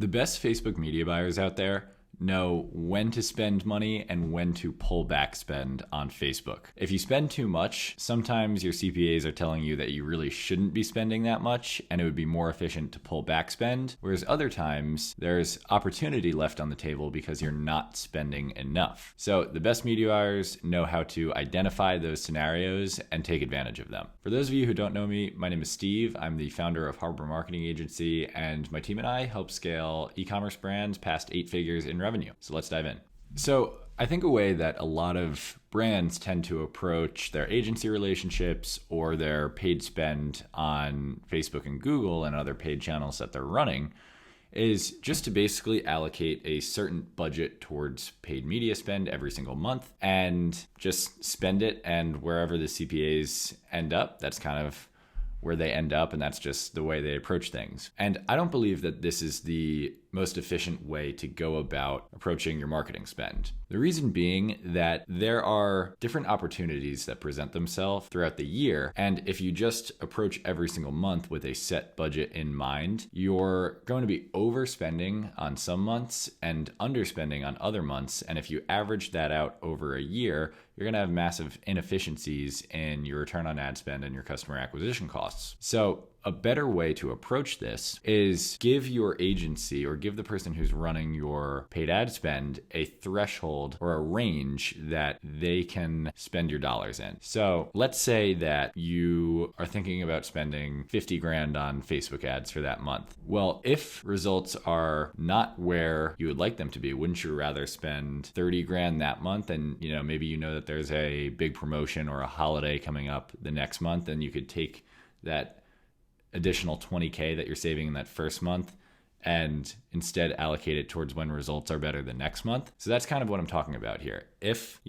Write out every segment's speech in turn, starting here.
The best Facebook media buyers out there know when to spend money and when to pull back spend on Facebook. If you spend too much, sometimes your CPAs are telling you that you really shouldn't be spending that much and it would be more efficient to pull back spend, whereas other times there's opportunity left on the table because you're not spending enough. So the best media buyers know how to identify those scenarios and take advantage of them. For those of you who don't know me, my name is Steve. I'm the founder of Harbor Marketing Agency, and my team and I help scale e-commerce brands past 8 figures in revenue. So let's dive in. So I think a way that a lot of brands tend to approach their agency relationships or their paid spend on Facebook and Google and other paid channels that they're running is just to basically allocate a certain budget towards paid media spend every single month and just spend it, and wherever the CPAs end up, that's kind of where they end up, and that's just the way they approach things. And I don't believe that this is the most efficient way to go about approaching your marketing spend. The reason being that there are different opportunities that present themselves throughout the year, and if you just approach every single month with a set budget in mind, you're going to be overspending on some months and underspending on other months, and if you average that out over a year, you're going to have massive inefficiencies in your return on ad spend and your customer acquisition costs. So a better way to approach this is give your agency or give the person who's running your paid ad spend a threshold or a range that they can spend your dollars in. So let's say that you are thinking about spending 50 grand on Facebook ads for that month. Well, if results are not where you would like them to be, wouldn't you rather spend 30 grand that month? And maybe that there's a big promotion or a holiday coming up the next month, and you could take that additional 20K that you're saving in that first month and instead allocate it towards when results are better the next month. So that's kind of what I'm talking about here. If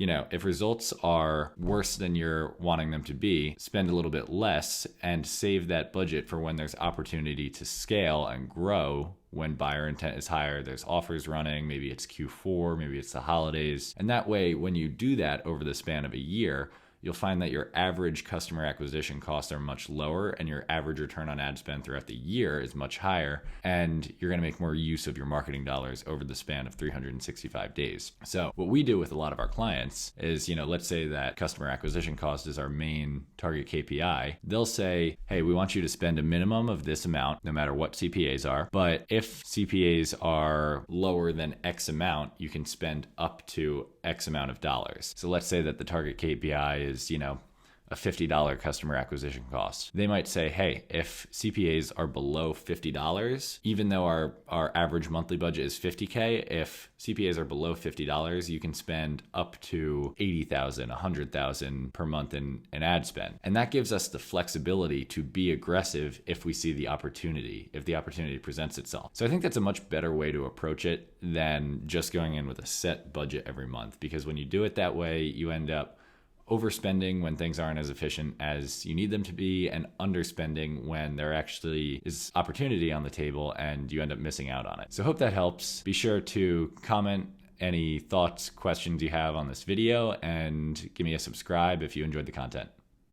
results are worse than you're wanting them to be, spend a little bit less and save that budget for when there's opportunity to scale and grow. When buyer intent is higher, there's offers running, maybe it's Q4, maybe it's the holidays. And that way, when you do that over the span of a year, you'll find that your average customer acquisition costs are much lower and your average return on ad spend throughout the year is much higher, and you're going to make more use of your marketing dollars over the span of 365 days. So what we do with a lot of our clients is, let's say that customer acquisition cost is our main target KPI. They'll say, hey, we want you to spend a minimum of this amount, no matter what CPAs are. But if CPAs are lower than X amount, you can spend up to X amount of dollars. So let's say that the target KPI is, a $50 customer acquisition cost. They might say, hey, if CPAs are below $50, even though our average monthly budget is $50K, if CPAs are below $50, you can spend up to $80,000, $100,000 per month in ad spend. And that gives us the flexibility to be aggressive if we see the opportunity, if the opportunity presents itself. So I think that's a much better way to approach it than just going in with a set budget every month, because when you do it that way, you end up overspending when things aren't as efficient as you need them to be, and underspending when there actually is opportunity on the table and you end up missing out on it. So hope that helps. Be sure to comment any thoughts, questions you have on this video, and give me a subscribe if you enjoyed the content.